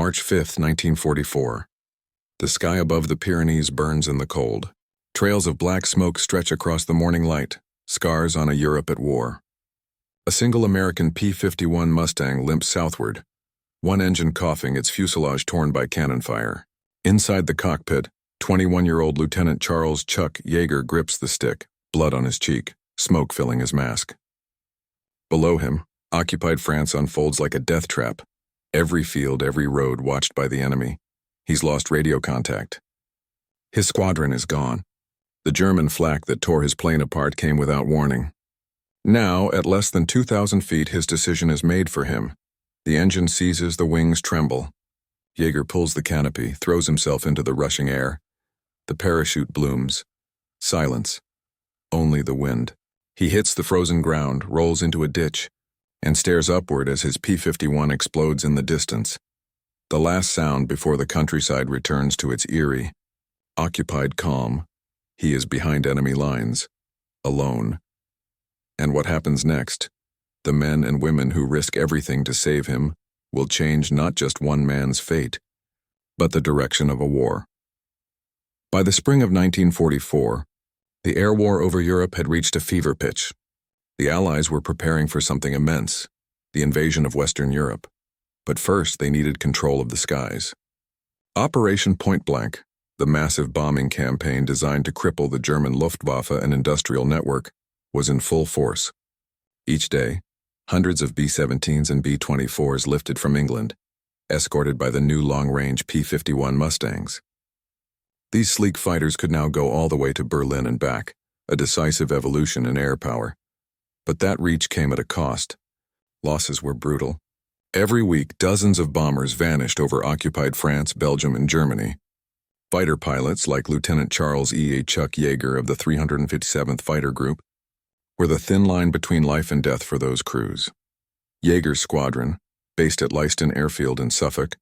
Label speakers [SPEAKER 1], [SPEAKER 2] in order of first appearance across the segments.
[SPEAKER 1] March 5, 1944. The sky above the Pyrenees burns in the cold. Trails of black smoke stretch across the morning light, scars on a Europe at war. A single American P-51 Mustang limps southward, one engine coughing, its fuselage torn by cannon fire. Inside the cockpit, 21-year-old Lieutenant Charles "Chuck" Yeager grips the stick, blood on his cheek, smoke filling his mask. Below him, occupied France unfolds like a death trap. Every field, every road watched by the enemy. He's lost radio contact. His squadron is gone. The German flak that tore his plane apart came without warning. Now, at less than 2,000 feet, his decision is made for him. The engine seizes, the wings tremble. Yeager pulls the canopy, throws himself into the rushing air. The parachute blooms. Silence. Only the wind. He hits the frozen ground, rolls into a ditch, and stares upward as his P-51 explodes in the distance. The last sound before the countryside returns to its eerie, occupied calm. He is behind enemy lines, alone. And what happens next? The men and women who risk everything to save him will change not just one man's fate, but the direction of a war. By the spring of 1944, the air war over Europe had reached a fever pitch. The Allies were preparing for something immense, the invasion of Western Europe. But first, they needed control of the skies. Operation Point Blank, the massive bombing campaign designed to cripple the German Luftwaffe and industrial network, was in full force. Each day, hundreds of B-17s and B-24s lifted from England, escorted by the new long-range P-51 Mustangs. These sleek fighters could now go all the way to Berlin and back, a decisive evolution in air power. But that reach came at a cost. Losses were brutal. Every week, dozens of bombers vanished over occupied France, Belgium, and Germany. Fighter pilots like Lieutenant Charles E. A. "Chuck" Yeager of the 357th Fighter Group were the thin line between life and death for those crews. Yeager's squadron, based at Leiston Airfield in Suffolk,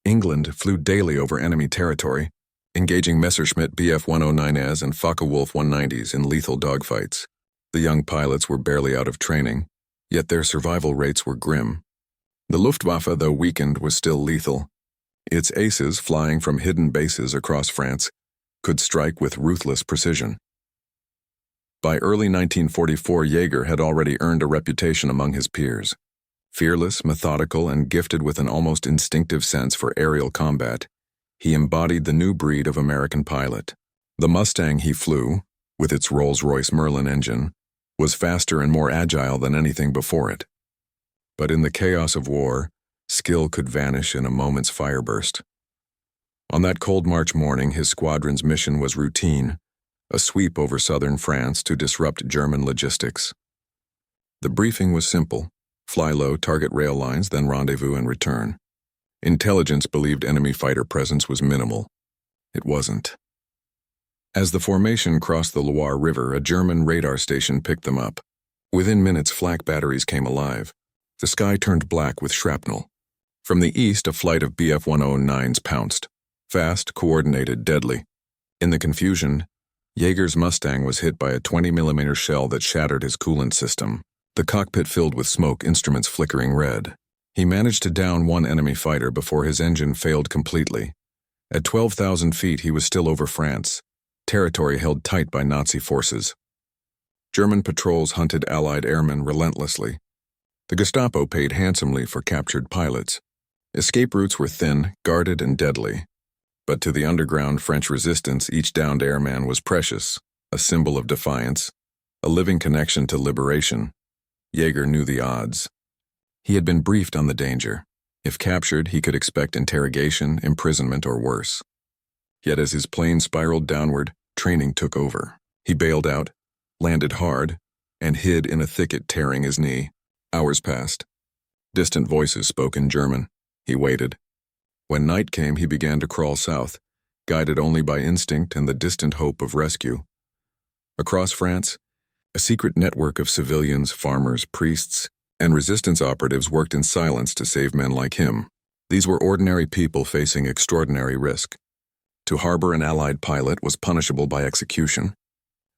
[SPEAKER 1] England, flew daily over enemy territory, engaging Messerschmitt Bf-109s and Focke-Wulf 190s in lethal dogfights. The young pilots were barely out of training, yet their survival rates were grim. The Luftwaffe, though weakened, was still lethal. Its aces, flying from hidden bases across France, could strike with ruthless precision. By early 1944, Yeager had already earned a reputation among his peers. Fearless, methodical, and gifted with an almost instinctive sense for aerial combat, he embodied the new breed of American pilot. The Mustang he flew, with its Rolls-Royce Merlin engine, was faster and more agile than anything before it. But in the chaos of war, skill could vanish in a moment's fireburst. On that cold March morning, his squadron's mission was routine, a sweep over southern France to disrupt German logistics. The briefing was simple: fly low, target rail lines, then rendezvous and return. Intelligence believed enemy fighter presence was minimal. It wasn't. As the formation crossed the Loire River, a German radar station picked them up. Within minutes, flak batteries came alive. The sky turned black with shrapnel. From the east, a flight of Bf-109s pounced. Fast, coordinated, deadly. In the confusion, Yeager's Mustang was hit by a 20mm shell that shattered his coolant system. The cockpit filled with smoke, instruments flickering red. He managed to down one enemy fighter before his engine failed completely. At 12,000 feet, he was still over France, territory held tight by Nazi forces. German patrols hunted Allied airmen relentlessly. The Gestapo paid handsomely for captured pilots. Escape routes were thin, guarded, and deadly. But to the underground French resistance, each downed airman was precious, a symbol of defiance, a living connection to liberation. Yeager knew the odds. He had been briefed on the danger. If captured, he could expect interrogation, imprisonment, or worse. Yet as his plane spiraled downward, training took over. He bailed out, landed hard, and hid in a thicket, tearing his knee. Hours passed. Distant voices spoke in German. He waited. When night came, he began to crawl south, guided only by instinct and the distant hope of rescue. Across France, a secret network of civilians, farmers, priests, and resistance operatives worked in silence to save men like him. These were ordinary people facing extraordinary risk. To harbor an Allied pilot was punishable by execution.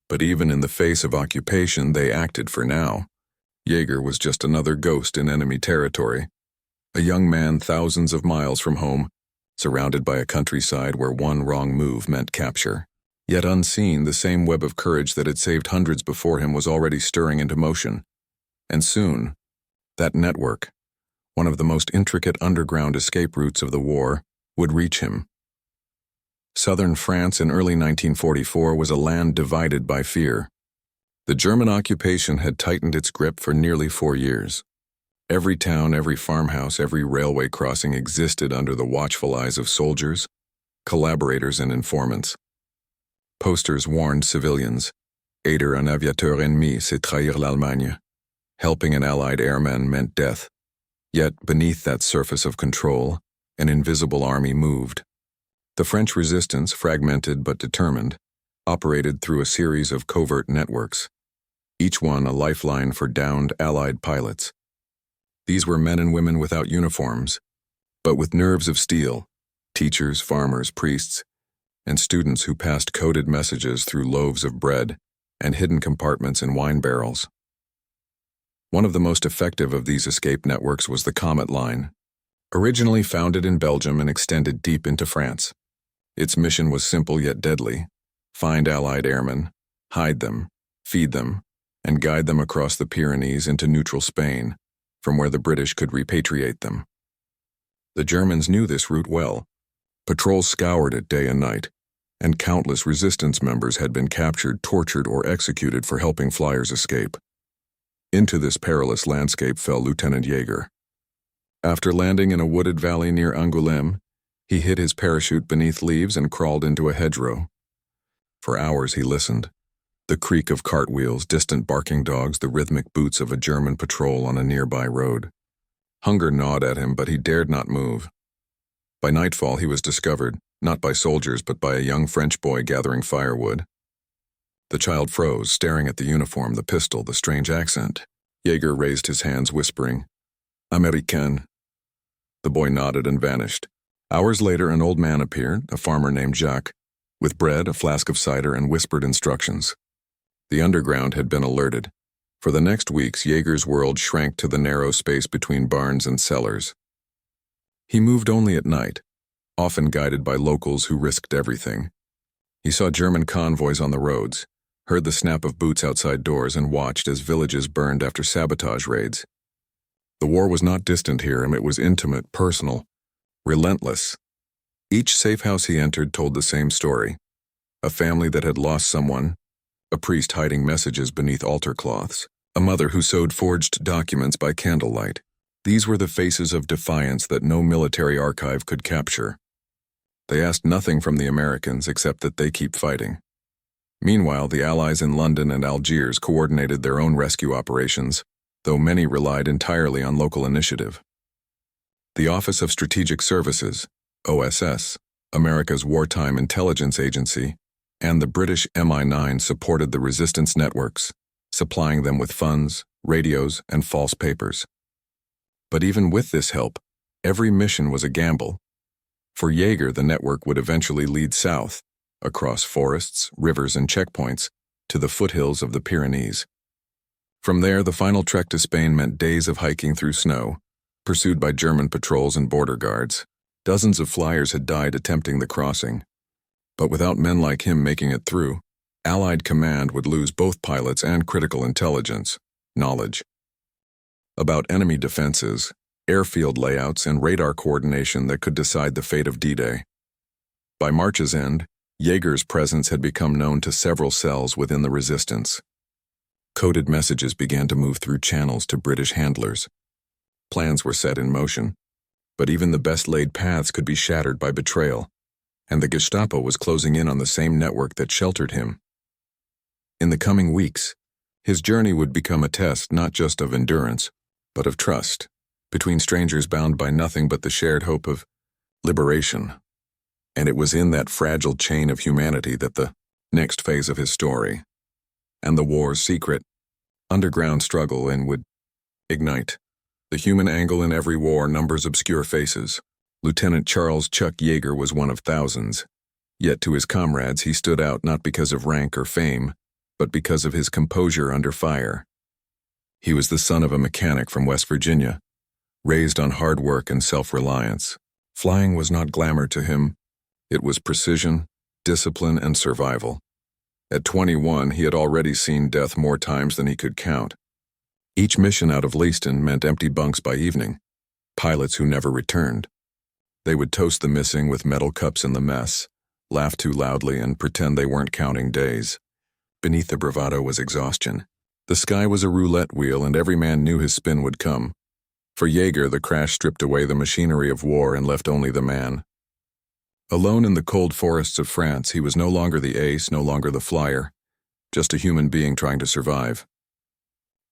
[SPEAKER 1] But even in the face of occupation, they acted for now. Yeager was just another ghost in enemy territory. A young man thousands of miles from home, surrounded by a countryside where one wrong move meant capture. Yet unseen, the same web of courage that had saved hundreds before him was already stirring into motion. And soon, that network, one of the most intricate underground escape routes of the war, would reach him. Southern France in early 1944 was a land divided by fear. The German occupation had tightened its grip for nearly 4 years. Every town, every farmhouse, every railway crossing existed under the watchful eyes of soldiers, collaborators, and informants. Posters warned civilians, aider un aviateur ennemi, c'est trahir l'Allemagne. Helping an Allied airman meant death. Yet, beneath that surface of control, an invisible army moved. The French resistance, fragmented but determined, operated through a series of covert networks, each one a lifeline for downed Allied pilots. These were men and women without uniforms, but with nerves of steel, teachers, farmers, priests, and students who passed coded messages through loaves of bread and hidden compartments in wine barrels. One of the most effective of these escape networks was the Comet Line, originally founded in Belgium and extended deep into France. Its mission was simple yet deadly: find Allied airmen, hide them, feed them, and guide them across the Pyrenees into neutral Spain, from where the British could repatriate them. The Germans knew this route well. Patrols scoured it day and night, and countless resistance members had been captured, tortured, or executed for helping flyers escape. Into this perilous landscape fell Lieutenant Jaeger. After landing in a wooded valley near Angoulême, he hid his parachute beneath leaves and crawled into a hedgerow. For hours he listened. The creak of cartwheels, distant barking dogs, the rhythmic boots of a German patrol on a nearby road. Hunger gnawed at him, but he dared not move. By nightfall he was discovered, not by soldiers but by a young French boy gathering firewood. The child froze, staring at the uniform, the pistol, the strange accent. Jaeger raised his hands, whispering, "Américain." The boy nodded and vanished. Hours later, an old man appeared, a farmer named Jacques, with bread, a flask of cider, and whispered instructions. The underground had been alerted. For the next weeks, Jaeger's world shrank to the narrow space between barns and cellars. He moved only at night, often guided by locals who risked everything. He saw German convoys on the roads, heard the snap of boots outside doors, and watched as villages burned after sabotage raids. The war was not distant here, and it was intimate, personal, relentless. Each safe house he entered told the same story: a family that had lost someone, a priest hiding messages beneath altar cloths, a mother who sewed forged documents by candlelight. These were the faces of defiance that no military archive could capture. They asked nothing from the Americans except that they keep fighting. Meanwhile, the Allies in London and Algiers coordinated their own rescue operations, though many relied entirely on local initiative. The Office of Strategic Services, OSS, America's wartime intelligence agency, and the British MI9 supported the resistance networks, supplying them with funds, radios, and false papers. But even with this help, every mission was a gamble. For Jaeger, the network would eventually lead south, across forests, rivers, and checkpoints, to the foothills of the Pyrenees. From there, the final trek to Spain meant days of hiking through snow, pursued by German patrols and border guards. Dozens of flyers had died attempting the crossing. But without men like him making it through, Allied command would lose both pilots and critical intelligence, knowledge. About enemy defenses, airfield layouts, and radar coordination that could decide the fate of D-Day. By March's end, Jaeger's presence had become known to several cells within the resistance. Coded messages began to move through channels to British handlers. Plans were set in motion, but even the best-laid paths could be shattered by betrayal, and the Gestapo was closing in on the same network that sheltered him. In the coming weeks, his journey would become a test not just of endurance, but of trust, between strangers bound by nothing but the shared hope of liberation. And it was in that fragile chain of humanity that the next phase of his story, and the war's secret, underground struggle would ignite. The human angle in every war numbers obscure faces. Lieutenant Charles Chuck Jaeger was one of thousands. Yet to his comrades he stood out not because of rank or fame, but because of his composure under fire. He was the son of a mechanic from West Virginia, raised on hard work and self-reliance. Flying was not glamour to him. It was precision, discipline, and survival. At 21, he had already seen death more times than he could count. Each mission out of Leiston meant empty bunks by evening, pilots who never returned. They would toast the missing with metal cups in the mess, laugh too loudly, and pretend they weren't counting days. Beneath the bravado was exhaustion. The sky was a roulette wheel, and every man knew his spin would come. For Jaeger, the crash stripped away the machinery of war and left only the man. Alone in the cold forests of France, he was no longer the ace, no longer the flyer, just a human being trying to survive.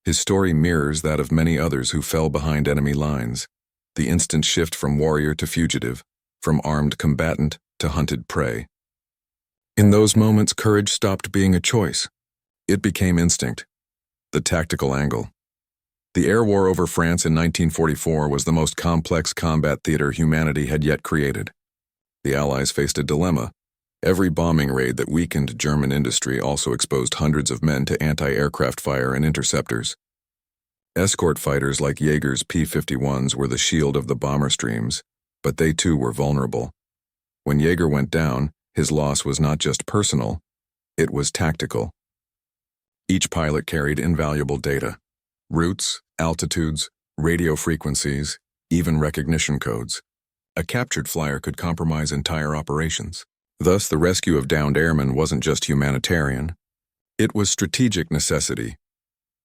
[SPEAKER 1] His story mirrors that of many others who fell behind enemy lines, the instant shift from warrior to fugitive, from armed combatant to hunted prey. In those moments, courage stopped being a choice. It became instinct. The tactical angle. The air war over France in 1944 was the most complex combat theater humanity had yet created. The Allies faced a dilemma. Every bombing raid that weakened German industry also exposed hundreds of men to anti-aircraft fire and interceptors. Escort fighters like Jaeger's P-51s were the shield of the bomber streams, but they too were vulnerable. When Jaeger went down, his loss was not just personal, it was tactical. Each pilot carried invaluable data: routes, altitudes, radio frequencies, even recognition codes. A captured flyer could compromise entire operations. Thus, the rescue of downed airmen wasn't just humanitarian. It was strategic necessity.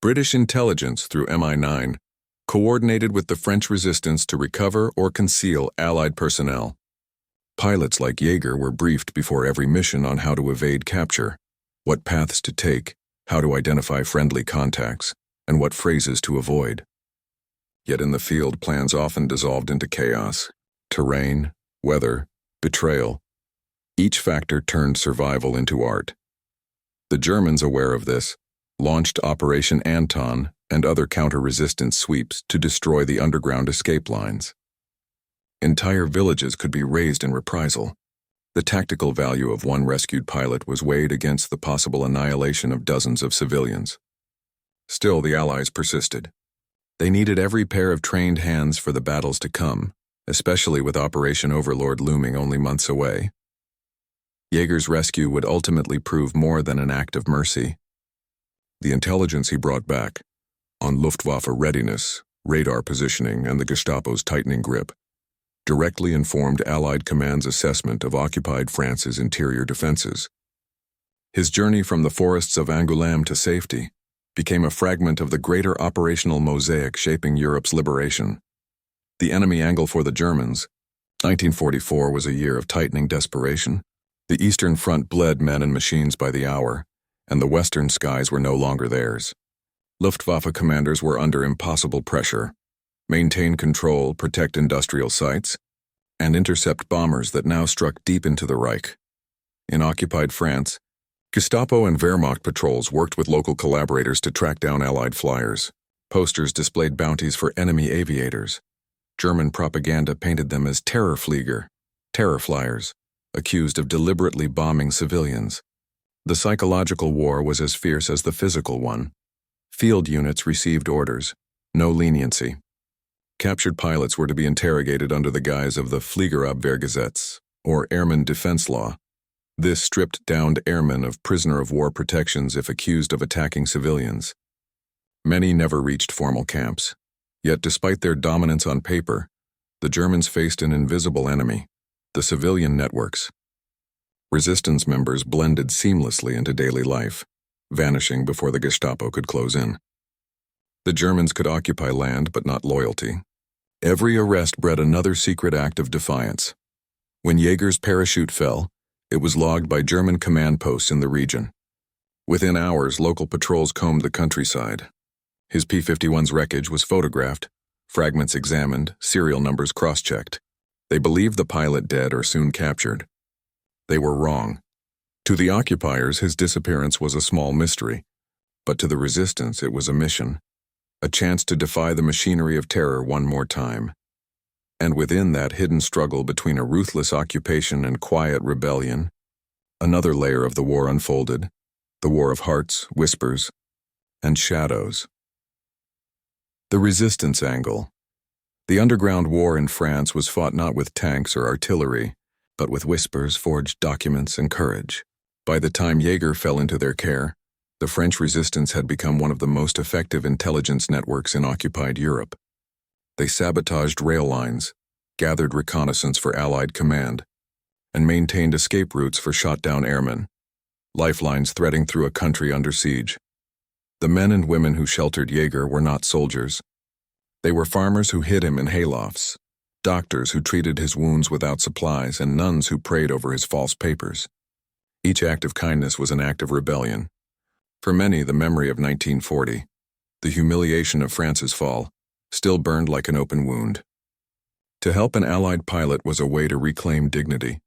[SPEAKER 1] British intelligence, through MI9, coordinated with the French resistance to recover or conceal Allied personnel. Pilots like Jaeger were briefed before every mission on how to evade capture, what paths to take, how to identify friendly contacts, and what phrases to avoid. Yet in the field, plans often dissolved into chaos. Terrain, weather, betrayal. Each factor turned survival into art. The Germans, aware of this, launched Operation Anton and other counter-resistance sweeps to destroy the underground escape lines. Entire villages could be razed in reprisal. The tactical value of one rescued pilot was weighed against the possible annihilation of dozens of civilians. Still, the Allies persisted. They needed every pair of trained hands for the battles to come, especially with Operation Overlord looming only months away. Jaeger's rescue would ultimately prove more than an act of mercy. The intelligence he brought back, on Luftwaffe readiness, radar positioning, and the Gestapo's tightening grip, directly informed Allied command's assessment of occupied France's interior defenses. His journey from the forests of Angoulême to safety became a fragment of the greater operational mosaic shaping Europe's liberation. The enemy angle for the Germans. 1944 was a year of tightening desperation. The Eastern Front bled men and machines by the hour, and the Western skies were no longer theirs. Luftwaffe commanders were under impossible pressure: maintain control, protect industrial sites, and intercept bombers that now struck deep into the Reich. In occupied France, Gestapo and Wehrmacht patrols worked with local collaborators to track down Allied flyers. Posters displayed bounties for enemy aviators. German propaganda painted them as Terrorflieger, terror flyers, accused of deliberately bombing civilians. The psychological war was as fierce as the physical one. Field units received orders, no leniency. Captured pilots were to be interrogated under the guise of the Fliegerabwehrgesetz, or Airman Defense Law. This stripped downed airmen of prisoner-of-war protections if accused of attacking civilians. Many never reached formal camps. Yet despite their dominance on paper, the Germans faced an invisible enemy: the civilian networks. Resistance members blended seamlessly into daily life, vanishing before the Gestapo could close in. The Germans could occupy land, but not loyalty. Every arrest bred another secret act of defiance. When Jaeger's parachute fell, it was logged by German command posts in the region. Within hours, local patrols combed the countryside. His P-51's wreckage was photographed, fragments examined, serial numbers cross-checked. They believed the pilot dead or soon captured. They were wrong. To the occupiers, his disappearance was a small mystery, but to the resistance it was a mission, a chance to defy the machinery of terror one more time. And within that hidden struggle between a ruthless occupation and quiet rebellion, another layer of the war unfolded, the war of hearts, whispers, and shadows. The resistance angle. The underground war in France was fought not with tanks or artillery, but with whispers, forged documents, and courage. By the time Jaeger fell into their care, the French resistance had become one of the most effective intelligence networks in occupied Europe. They sabotaged rail lines, gathered reconnaissance for Allied command, and maintained escape routes for shot-down airmen, lifelines threading through a country under siege. The men and women who sheltered Jaeger were not soldiers. They were farmers who hid him in haylofts, doctors who treated his wounds without supplies, and nuns who prayed over his false papers. Each act of kindness was an act of rebellion. For many, the memory of 1940, the humiliation of France's fall, still burned like an open wound. To help an Allied pilot was a way to reclaim dignity.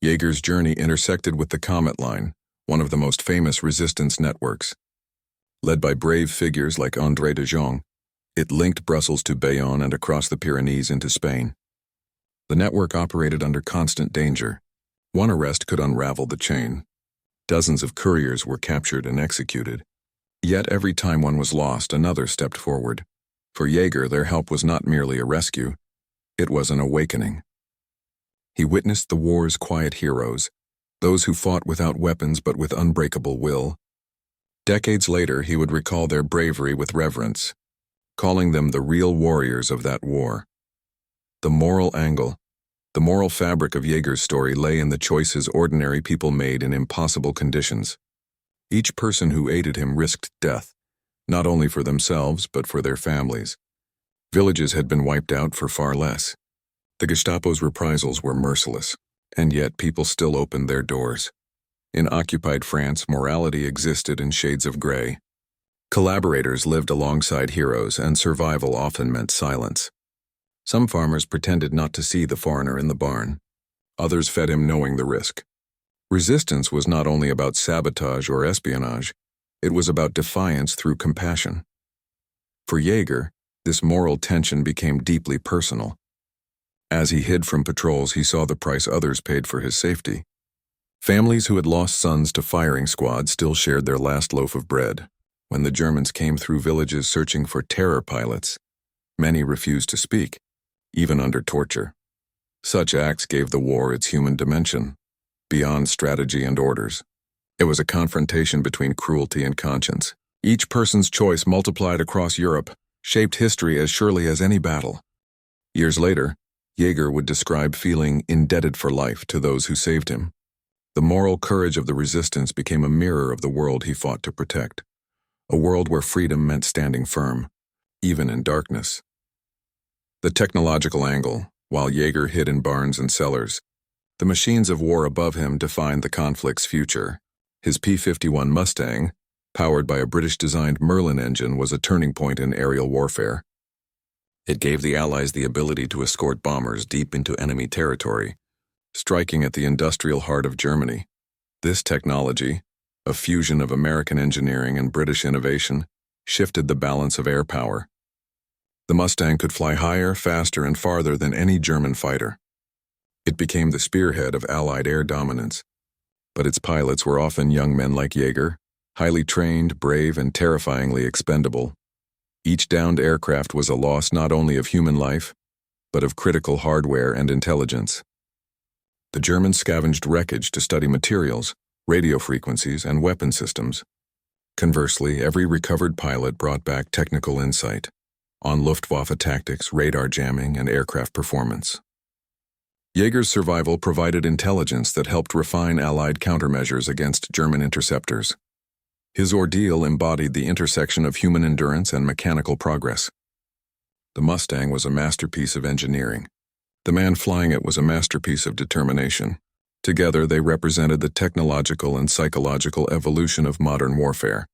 [SPEAKER 1] Jaeger's journey intersected with the Comet Line, one of the most famous resistance networks. Led by brave figures like André de Jong, it linked Brussels to Bayonne and across the Pyrenees into Spain. The network operated under constant danger. One arrest could unravel the chain. Dozens of couriers were captured and executed. Yet every time one was lost, another stepped forward. For Jaeger, their help was not merely a rescue, it was an awakening. He witnessed the war's quiet heroes, those who fought without weapons but with unbreakable will. Decades later, he would recall their bravery with reverence, calling them the real warriors of that war. The moral angle, the moral fabric of Jaeger's story lay in the choices ordinary people made in impossible conditions. Each person who aided him risked death, not only for themselves but for their families. Villages had been wiped out for far less. The Gestapo's reprisals were merciless, and yet people still opened their doors. In occupied France, morality existed in shades of gray. Collaborators lived alongside heroes, and survival often meant silence. Some farmers pretended not to see the foreigner in the barn. Others fed him knowing the risk. Resistance was not only about sabotage or espionage, it was about defiance through compassion. For Jaeger, this moral tension became deeply personal. As he hid from patrols, he saw the price others paid for his safety. Families who had lost sons to firing squads still shared their last loaf of bread. When the Germans came through villages searching for terror pilots, many refused to speak, even under torture. Such acts gave the war its human dimension, beyond strategy and orders. It was a confrontation between cruelty and conscience. Each person's choice multiplied across Europe, shaped history as surely as any battle. Years later, Jaeger would describe feeling indebted for life to those who saved him. The moral courage of the resistance became a mirror of the world he fought to protect. A world where freedom meant standing firm, even in darkness. The technological angle, while Jaeger hid in barns and cellars, the machines of war above him defined the conflict's future. His P-51 Mustang, powered by a British-designed Merlin engine, was a turning point in aerial warfare. It gave the Allies the ability to escort bombers deep into enemy territory, striking at the industrial heart of Germany. This technology, a fusion of American engineering and British innovation, shifted the balance of air power. The Mustang could fly higher, faster, and farther than any German fighter. It became the spearhead of Allied air dominance. But its pilots were often young men like Jaeger, highly trained, brave, and terrifyingly expendable. Each downed aircraft was a loss not only of human life, but of critical hardware and intelligence. The Germans scavenged wreckage to study materials, radio frequencies, and weapon systems. Conversely, every recovered pilot brought back technical insight on Luftwaffe tactics, radar jamming, and aircraft performance. Jaeger's survival provided intelligence that helped refine Allied countermeasures against German interceptors. His ordeal embodied the intersection of human endurance and mechanical progress. The Mustang was a masterpiece of engineering. The man flying it was a masterpiece of determination. Together, they represented the technological and psychological evolution of modern warfare.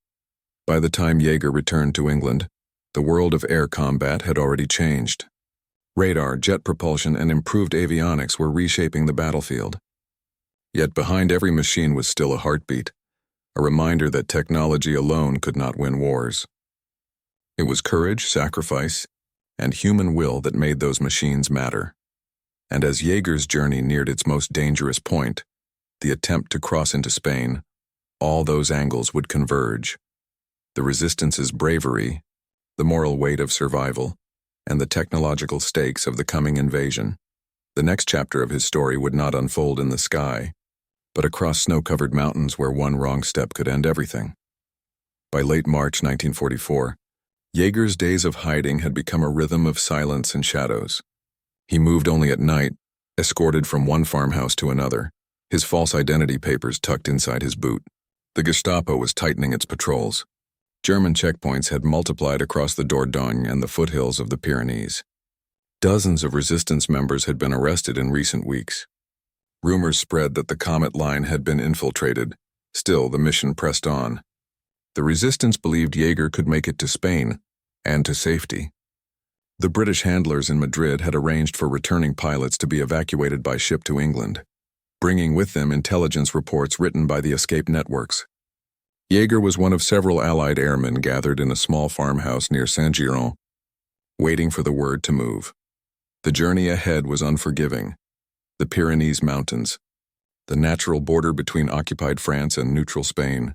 [SPEAKER 1] By the time Jaeger returned to England, the world of air combat had already changed. Radar, jet propulsion, and improved avionics were reshaping the battlefield. Yet behind every machine was still a heartbeat, a reminder that technology alone could not win wars. It was courage, sacrifice, and human will that made those machines matter. And as Jaeger's journey neared its most dangerous point, the attempt to cross into Spain, all those angles would converge. The resistance's bravery, the moral weight of survival, and the technological stakes of the coming invasion. The next chapter of his story would not unfold in the sky, but across snow-covered mountains where one wrong step could end everything. By late March 1944, Jaeger's days of hiding had become a rhythm of silence and shadows. He moved only at night, escorted from one farmhouse to another, his false identity papers tucked inside his boot. The Gestapo was tightening its patrols. German checkpoints had multiplied across the Dordogne and the foothills of the Pyrenees. Dozens of resistance members had been arrested in recent weeks. Rumors spread that the Comet Line had been infiltrated. Still, the mission pressed on. The resistance believed Jaeger could make it to Spain, and to safety. The British handlers in Madrid had arranged for returning pilots to be evacuated by ship to England, bringing with them intelligence reports written by the escape networks. Jaeger was one of several Allied airmen gathered in a small farmhouse near Saint-Giron, waiting for the word to move. The journey ahead was unforgiving. The Pyrenees Mountains, the natural border between occupied France and neutral Spain,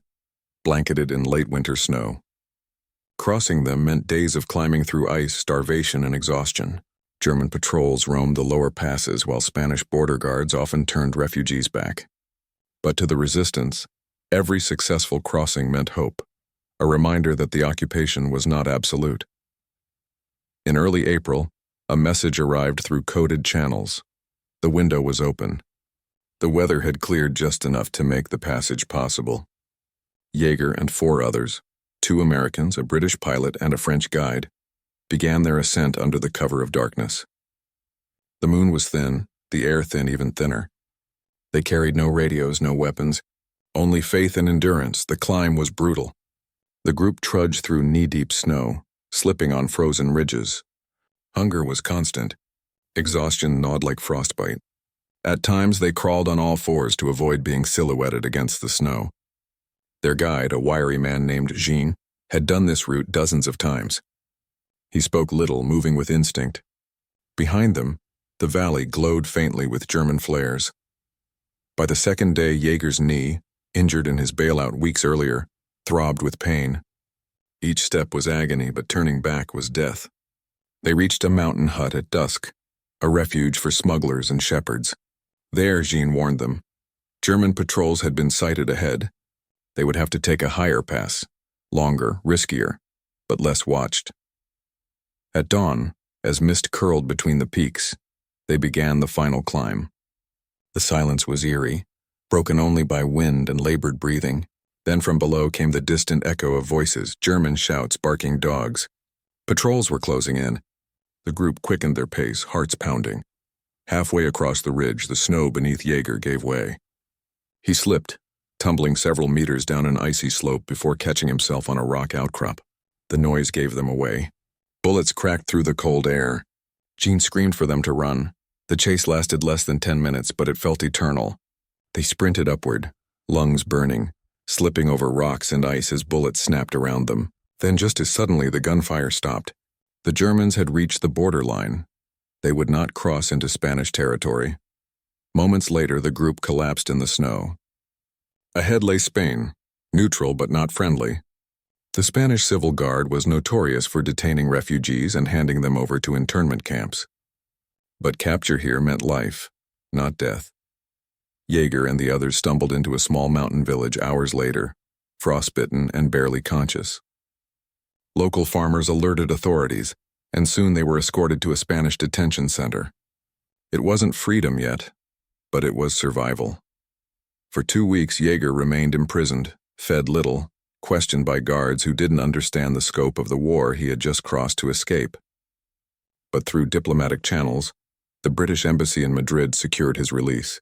[SPEAKER 1] blanketed in late winter snow. Crossing them meant days of climbing through ice, starvation, and exhaustion. German patrols roamed the lower passes while Spanish border guards often turned refugees back. But to the resistance, every successful crossing meant hope, a reminder that the occupation was not absolute. In early April, a message arrived through coded channels. The window was open. The weather had cleared just enough to make the passage possible. Jaeger and 4 others, 2 Americans, a British pilot, and a French guide, began their ascent under the cover of darkness. The moon was thin, the air thin, even thinner. They carried no radios, no weapons, only faith and endurance. The climb was brutal. The group trudged through knee-deep snow, slipping on frozen ridges. Hunger was constant. Exhaustion gnawed like frostbite. At times, they crawled on all fours to avoid being silhouetted against the snow. Their guide, a wiry man named Jean, had done this route dozens of times. He spoke little, moving with instinct. Behind them, the valley glowed faintly with German flares. By the second day, Jaeger's knee, injured in his bailout weeks earlier, throbbed with pain. Each step was agony, but turning back was death. They reached a mountain hut at dusk, a refuge for smugglers and shepherds. There, Jean warned them, German patrols had been sighted ahead. They would have to take a higher pass, longer, riskier, but less watched. At dawn, as mist curled between the peaks, they began the final climb. The silence was eerie, broken only by wind and labored breathing. Then from below came the distant echo of voices, German shouts, barking dogs. Patrols were closing in. The group quickened their pace, hearts pounding. Halfway across the ridge, the snow beneath Jaeger gave way. He slipped, tumbling several meters down an icy slope before catching himself on a rock outcrop. The noise gave them away. Bullets cracked through the cold air. Jean screamed for them to run. The chase lasted less than 10 minutes, but it felt eternal. They sprinted upward, lungs burning, slipping over rocks and ice as bullets snapped around them. Then just as suddenly the gunfire stopped. The Germans had reached the borderline. They would not cross into Spanish territory. Moments later, the group collapsed in the snow. Ahead lay Spain, neutral but not friendly. The Spanish Civil Guard was notorious for detaining refugees and handing them over to internment camps. But capture here meant life, not death. Jaeger and the others stumbled into a small mountain village hours later, frostbitten and barely conscious. Local farmers alerted authorities, and soon they were escorted to a Spanish detention center. It wasn't freedom yet, but it was survival. For 2 weeks, Jaeger remained imprisoned, fed little, questioned by guards who didn't understand the scope of the war he had just crossed to escape. But through diplomatic channels, the British embassy in Madrid secured his release.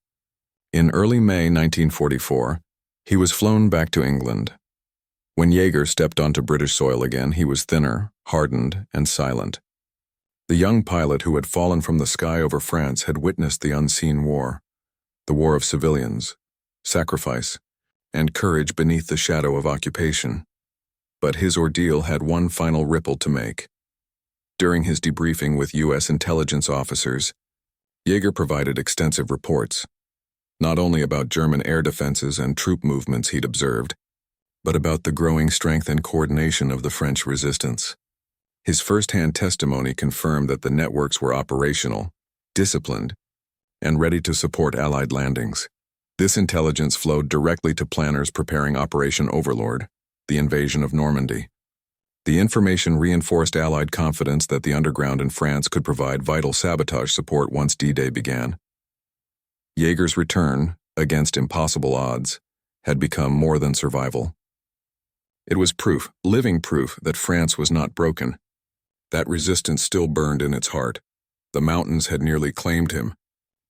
[SPEAKER 1] In early May 1944, he was flown back to England. When Jaeger stepped onto British soil again, he was thinner, hardened, and silent. The young pilot who had fallen from the sky over France had witnessed the unseen war, the war of civilians, sacrifice, and courage beneath the shadow of occupation. But his ordeal had one final ripple to make. During his debriefing with U.S. intelligence officers, Jaeger provided extensive reports, not only about German air defenses and troop movements he'd observed, but about the growing strength and coordination of the French resistance. His first-hand testimony confirmed that the networks were operational, disciplined, and ready to support Allied landings. This intelligence flowed directly to planners preparing Operation Overlord, the invasion of Normandy. The information reinforced Allied confidence that the underground in France could provide vital sabotage support once D-Day began. Jaeger's return, against impossible odds, had become more than survival. It was proof, living proof, that France was not broken. That resistance still burned in its heart. The mountains had nearly claimed him,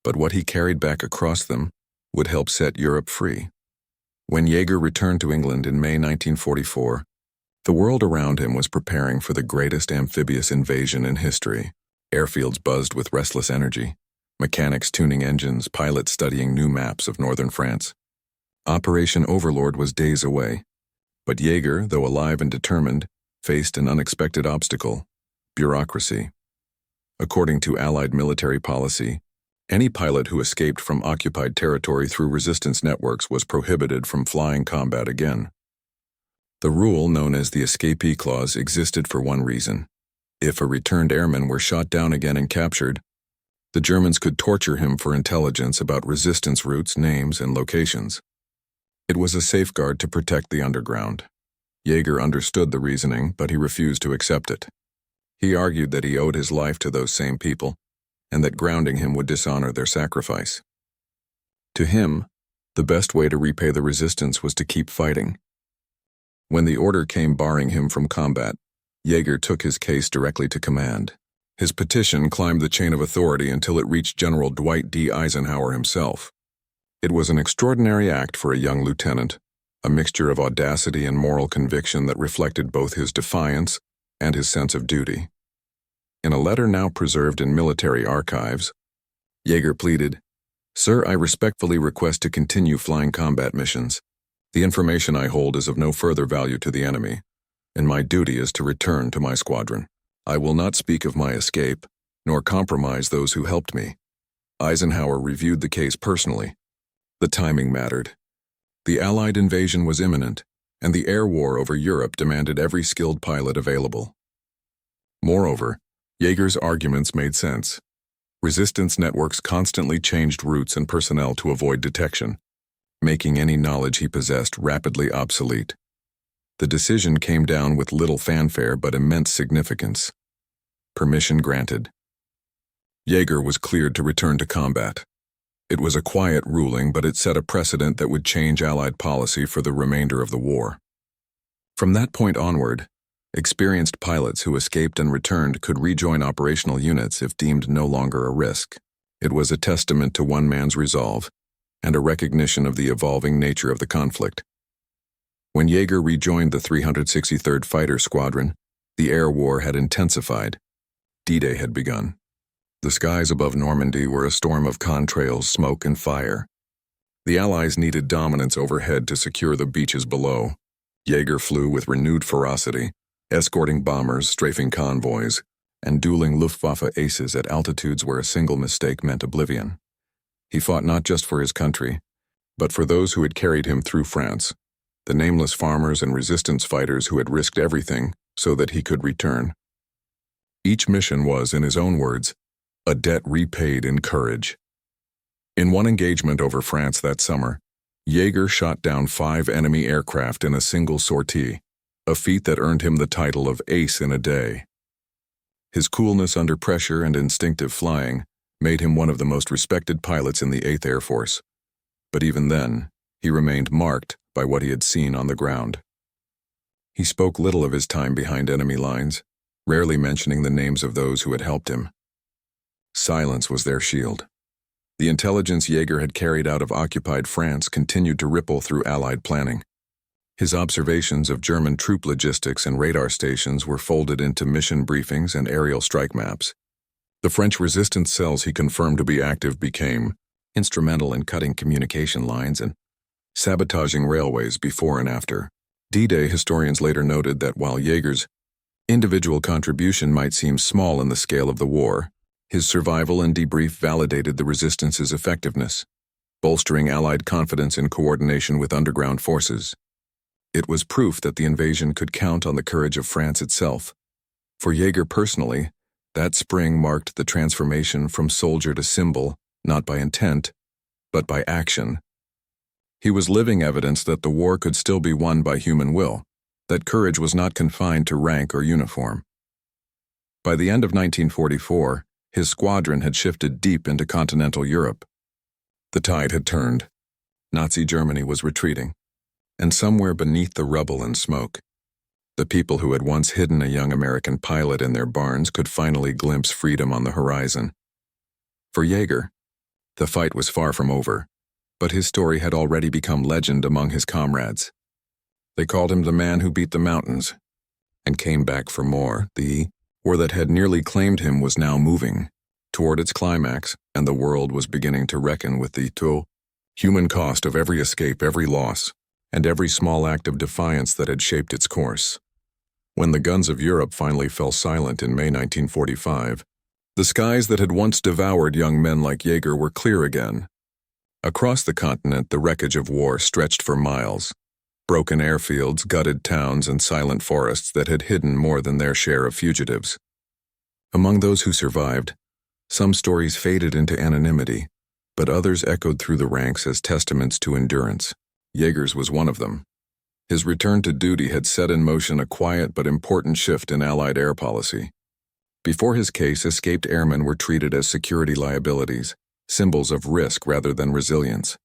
[SPEAKER 1] but what he carried back across them would help set Europe free. When Jaeger returned to England in May 1944, the world around him was preparing for the greatest amphibious invasion in history. Airfields buzzed with restless energy, mechanics tuning engines, pilots studying new maps of northern France. Operation Overlord was days away, but Jaeger, though alive and determined, faced an unexpected obstacle: bureaucracy. According to Allied military policy, any pilot who escaped from occupied territory through resistance networks was prohibited from flying combat again. The rule, known as the escapee clause, existed for one reason. If a returned airman were shot down again and captured, the Germans could torture him for intelligence about resistance routes, names, and locations. It was a safeguard to protect the underground. Jaeger understood the reasoning, but he refused to accept it. He argued that he owed his life to those same people, and that grounding him would dishonor their sacrifice. To him, the best way to repay the resistance was to keep fighting. When the order came barring him from combat, Jaeger took his case directly to command. His petition climbed the chain of authority until it reached General Dwight D. Eisenhower himself. It was an extraordinary act for a young lieutenant, a mixture of audacity and moral conviction that reflected both his defiance and his sense of duty. In a letter now preserved in military archives, Jaeger pleaded, "Sir, I respectfully request to continue flying combat missions. The information I hold is of no further value to the enemy, and my duty is to return to my squadron. I will not speak of my escape, nor compromise those who helped me." Eisenhower reviewed the case personally. The timing mattered. The Allied invasion was imminent, and the air war over Europe demanded every skilled pilot available. Moreover, Jaeger's arguments made sense. Resistance networks constantly changed routes and personnel to avoid detection, making any knowledge he possessed rapidly obsolete. The decision came down with little fanfare but immense significance. Permission granted. Jaeger was cleared to return to combat. It was a quiet ruling, but it set a precedent that would change Allied policy for the remainder of the war. From that point onward, experienced pilots who escaped and returned could rejoin operational units if deemed no longer a risk. It was a testament to one man's resolve and a recognition of the evolving nature of the conflict. When Jaeger rejoined the 363rd Fighter Squadron, the air war had intensified. D-Day had begun. The skies above Normandy were a storm of contrails, smoke, and fire. The Allies needed dominance overhead to secure the beaches below. Jaeger flew with renewed ferocity, escorting bombers, strafing convoys, and dueling Luftwaffe aces at altitudes where a single mistake meant oblivion. He fought not just for his country, but for those who had carried him through France, the nameless farmers and resistance fighters who had risked everything so that he could return. Each mission was, in his own words, a debt repaid in courage. In one engagement over France that summer, Jaeger shot down 5 enemy aircraft in a single sortie, a feat that earned him the title of Ace in a Day. His coolness under pressure and instinctive flying made him one of the most respected pilots in the 8th Air Force. But even then, he remained marked by what he had seen on the ground. He spoke little of his time behind enemy lines, rarely mentioning the names of those who had helped him. Silence was their shield. The intelligence Jaeger had carried out of occupied France continued to ripple through Allied planning. His observations of German troop logistics and radar stations were folded into mission briefings and aerial strike maps. The French resistance cells he confirmed to be active became instrumental in cutting communication lines and sabotaging railways before and after. D-Day historians later noted that while Jaeger's individual contribution might seem small in the scale of the war, his survival and debrief validated the resistance's effectiveness, bolstering Allied confidence in coordination with underground forces. It was proof that the invasion could count on the courage of France itself. For Jaeger personally, that spring marked the transformation from soldier to symbol, not by intent, but by action. He was living evidence that the war could still be won by human will, that courage was not confined to rank or uniform. By the end of 1944, his squadron had shifted deep into continental Europe. The tide had turned. Nazi Germany was retreating. And somewhere beneath the rubble and smoke, the people who had once hidden a young American pilot in their barns could finally glimpse freedom on the horizon. For Jaeger, the fight was far from over, but his story had already become legend among his comrades. They called him the man who beat the mountains, and came back for more. The war that had nearly claimed him was now moving toward its climax, and the world was beginning to reckon with the human cost of every escape, every loss, and every small act of defiance that had shaped its course. When the guns of Europe finally fell silent in May 1945, the skies that had once devoured young men like Jaeger were clear again. Across the continent, the wreckage of war stretched for miles. Broken airfields, gutted towns, and silent forests that had hidden more than their share of fugitives. Among those who survived, some stories faded into anonymity, but others echoed through the ranks as testaments to endurance. Jaeger's was one of them. His return to duty had set in motion a quiet but important shift in Allied air policy. Before his case, escaped airmen were treated as security liabilities, symbols of risk rather than resilience.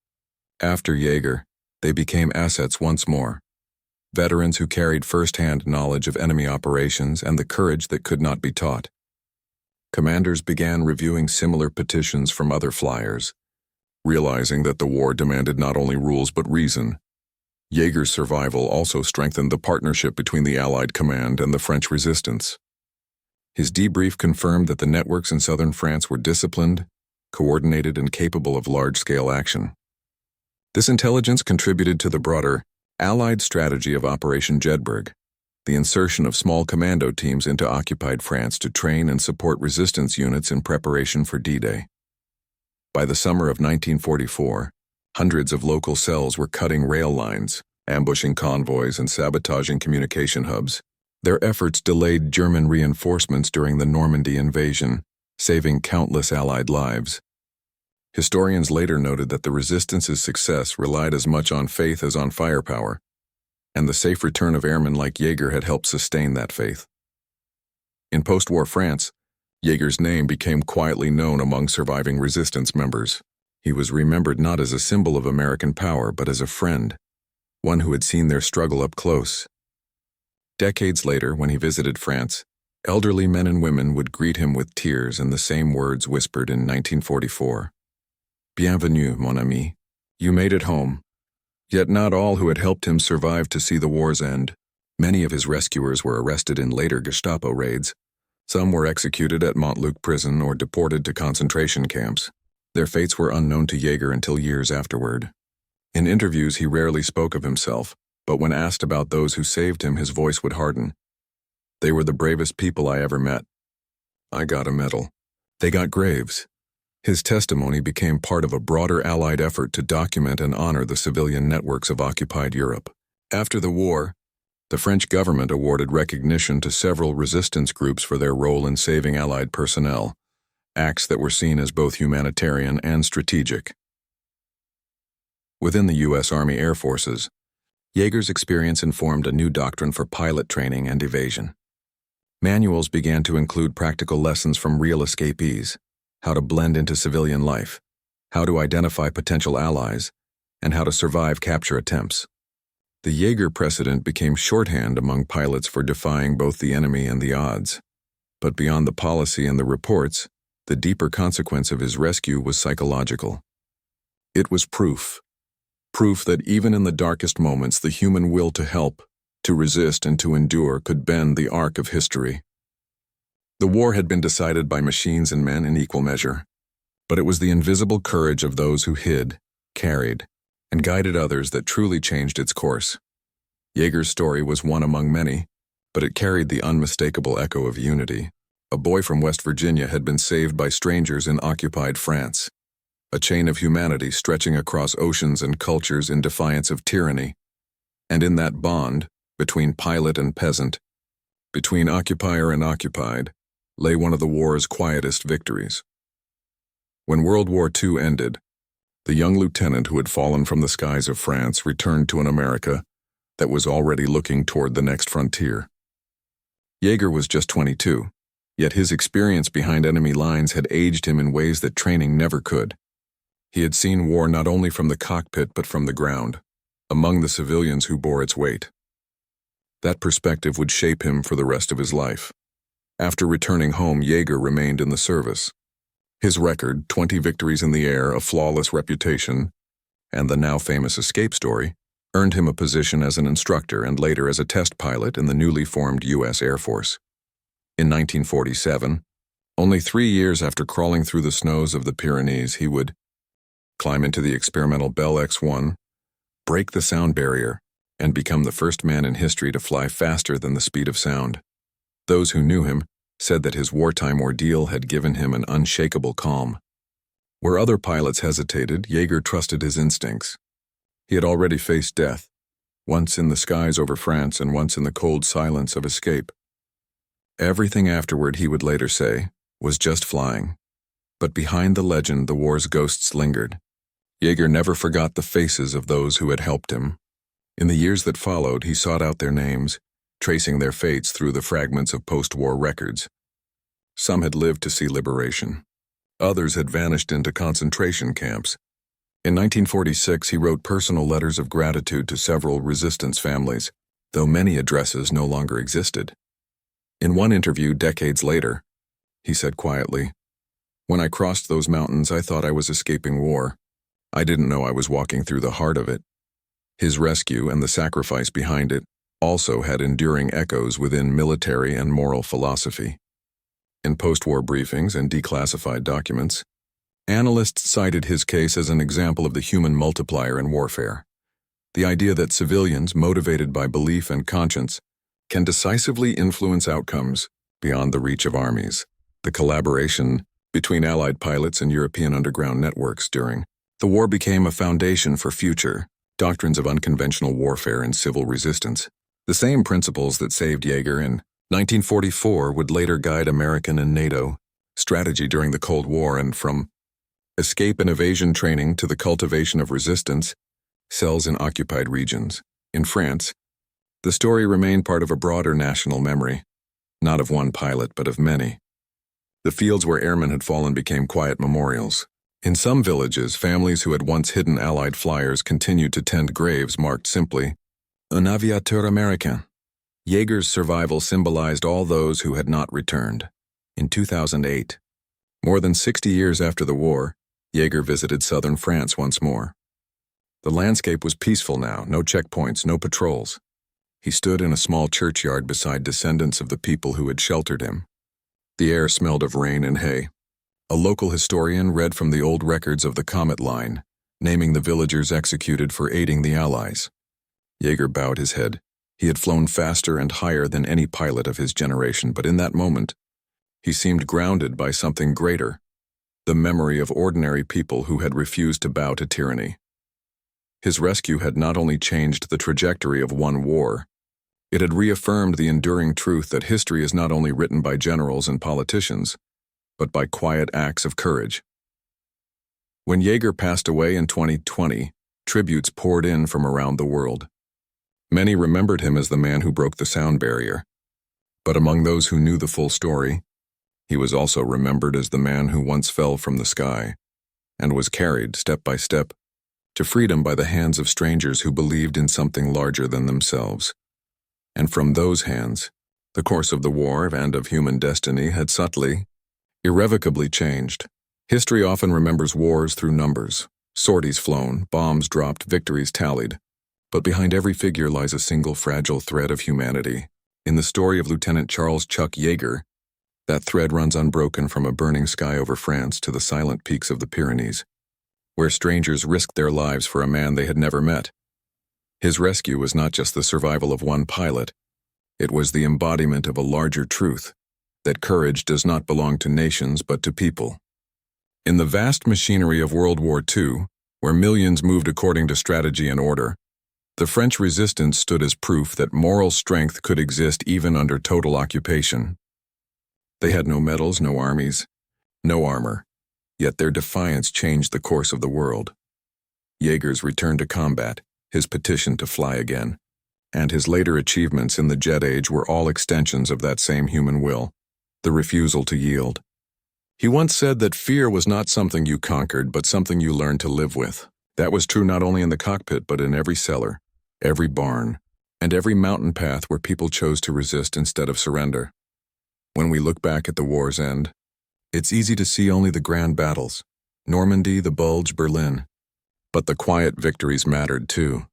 [SPEAKER 1] After Jaeger, they became assets once more. Veterans who carried first-hand knowledge of enemy operations and the courage that could not be taught. Commanders began reviewing similar petitions from other flyers, realizing that the war demanded not only rules but reason. Jaeger's survival also strengthened the partnership between the Allied command and the French resistance. His debrief confirmed that the networks in southern France were disciplined, coordinated, and capable of large-scale action. This intelligence contributed to the broader Allied strategy of Operation Jedburgh, the insertion of small commando teams into occupied France to train and support resistance units in preparation for D-Day. By the summer of 1944, hundreds of local cells were cutting rail lines, ambushing convoys, and sabotaging communication hubs. Their efforts delayed German reinforcements during the Normandy invasion, saving countless Allied lives. Historians later noted that the resistance's success relied as much on faith as on firepower, and the safe return of airmen like Jaeger had helped sustain that faith. In post-war France, Jaeger's name became quietly known among surviving resistance members. He was remembered not as a symbol of American power, but as a friend, one who had seen their struggle up close. Decades later, when he visited France, elderly men and women would greet him with tears and the same words whispered in 1944. Bienvenue, mon ami. You made it home. Yet not all who had helped him survived to see the war's end. Many of his rescuers were arrested in later Gestapo raids. Some were executed at Montluc prison or deported to concentration camps. Their fates were unknown to Jaeger until years afterward. In interviews, he rarely spoke of himself, but when asked about those who saved him, his voice would harden. They were the bravest people I ever met. I got a medal. They got graves. His testimony became part of a broader Allied effort to document and honor the civilian networks of occupied Europe. After the war, the French government awarded recognition to several resistance groups for their role in saving Allied personnel, acts that were seen as both humanitarian and strategic. Within the U.S. Army Air Forces, Jaeger's experience informed a new doctrine for pilot training and evasion. Manuals began to include practical lessons from real escapees, how to blend into civilian life, how to identify potential allies, and how to survive capture attempts. The Jaeger precedent became shorthand among pilots for defying both the enemy and the odds. But beyond the policy and the reports, the deeper consequence of his rescue was psychological. It was proof that even in the darkest moments, the human will to help, to resist, and to endure could bend the arc of history. The war had been decided by machines and men in equal measure, but it was the invisible courage of those who hid, carried, and guided others that truly changed its course. Jaeger's story was one among many, but it carried the unmistakable echo of unity. A boy from West Virginia had been saved by strangers in occupied France, a chain of humanity stretching across oceans and cultures in defiance of tyranny. And in that bond, between pilot and peasant, Between occupier and occupied lay one of the war's quietest victories. When World War II ended, the young lieutenant who had fallen from the skies of France returned to an America that was already looking toward the next frontier. Jaeger was just 22, yet his experience behind enemy lines had aged him in ways that training never could. He had seen war not only from the cockpit but from the ground, among the civilians who bore its weight. That perspective would shape him for the rest of his life. After returning home, Jaeger remained in the service. His record, 20 victories in the air, a flawless reputation, and the now famous escape story, earned him a position as an instructor and later as a test pilot in the newly formed U.S. Air Force. In 1947, only 3 years after crawling through the snows of the Pyrenees, he would climb into the experimental Bell X-1, break the sound barrier, and become the first man in history to fly faster than the speed of sound. Those who knew him said that his wartime ordeal had given him an unshakable calm. Where other pilots hesitated, Jaeger trusted his instincts. He had already faced death, once in the skies over France and once in the cold silence of escape. Everything afterward, he would later say, was just flying. But behind the legend, the war's ghosts lingered. Jaeger never forgot the faces of those who had helped him. In the years that followed, he sought out their names, tracing their fates through the fragments of post-war records. Some had lived to see liberation. Others had vanished into concentration camps. In 1946, he wrote personal letters of gratitude to several resistance families, though many addresses no longer existed. In one interview decades later, he said quietly, "When I crossed those mountains, I thought I was escaping war. I didn't know I was walking through the heart of it." His rescue and the sacrifice behind it also had enduring echoes within military and moral philosophy. In post-war briefings and declassified documents, analysts cited his case as an example of the human multiplier in warfare. The idea that civilians, motivated by belief and conscience, can decisively influence outcomes beyond the reach of armies. The collaboration between Allied pilots and European underground networks during the war became a foundation for future doctrines of unconventional warfare and civil resistance. The same principles that saved Jaeger in 1944 would later guide American and NATO strategy during the Cold War, and from escape and evasion training to the cultivation of resistance cells in occupied regions. In France, the story remained part of a broader national memory, not of one pilot but of many. The fields where airmen had fallen became quiet memorials. In some villages, families who had once hidden Allied flyers continued to tend graves marked simply, "Un aviateur américain." Jaeger's survival symbolized all those who had not returned. In 2008, more than 60 years after the war, Jaeger visited southern France once more. The landscape was peaceful now, no checkpoints, no patrols. He stood in a small churchyard beside descendants of the people who had sheltered him. The air smelled of rain and hay. A local historian read from the old records of the Comet Line, naming the villagers executed for aiding the Allies. Jaeger bowed his head. He had flown faster and higher than any pilot of his generation, but in that moment, he seemed grounded by something greater, the memory of ordinary people who had refused to bow to tyranny. His rescue had not only changed the trajectory of one war, it had reaffirmed the enduring truth that history is not only written by generals and politicians, but by quiet acts of courage. When Jaeger passed away in 2020, tributes poured in from around the world. Many remembered him as the man who broke the sound barrier. But among those who knew the full story, he was also remembered as the man who once fell from the sky and was carried, step by step, to freedom by the hands of strangers who believed in something larger than themselves. And from those hands, the course of the war and of human destiny had subtly, irrevocably changed. History often remembers wars through numbers, sorties flown, bombs dropped, victories tallied. But behind every figure lies a single fragile thread of humanity. In the story of Lieutenant Charles "Chuck" Jaeger, that thread runs unbroken from a burning sky over France to the silent peaks of the Pyrenees, where strangers risked their lives for a man they had never met. His rescue was not just the survival of one pilot, it was the embodiment of a larger truth, that courage does not belong to nations but to people. In the vast machinery of World War II, where millions moved according to strategy and order, The French resistance stood as proof that moral strength could exist even under total occupation. They had no medals, no armies, no armor, yet their defiance changed the course of the world. Jaeger's return to combat, his petition to fly again, and his later achievements in the jet age were all extensions of that same human will, the refusal to yield. He once said that fear was not something you conquered, but something you learned to live with. That was true not only in the cockpit, but in every cellar, every barn, and every mountain path where people chose to resist instead of surrender. When we look back at the war's end, it's easy to see only the grand battles, Normandy, the Bulge, Berlin. But the quiet victories mattered too.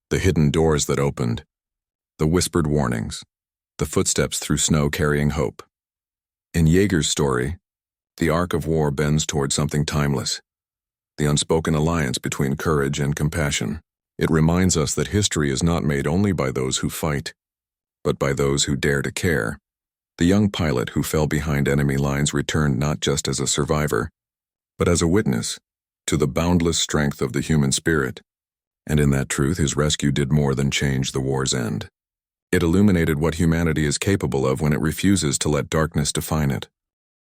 [SPEAKER 1] The hidden doors that opened, the whispered warnings, the footsteps through snow carrying hope. In Jaeger's story, the arc of war bends toward something timeless, the unspoken alliance between courage and compassion. It reminds us that history is not made only by those who fight, but by those who dare to care. The young pilot who fell behind enemy lines returned not just as a survivor, but as a witness to the boundless strength of the human spirit. And in that truth, his rescue did more than change the war's end. It illuminated what humanity is capable of when it refuses to let darkness define it.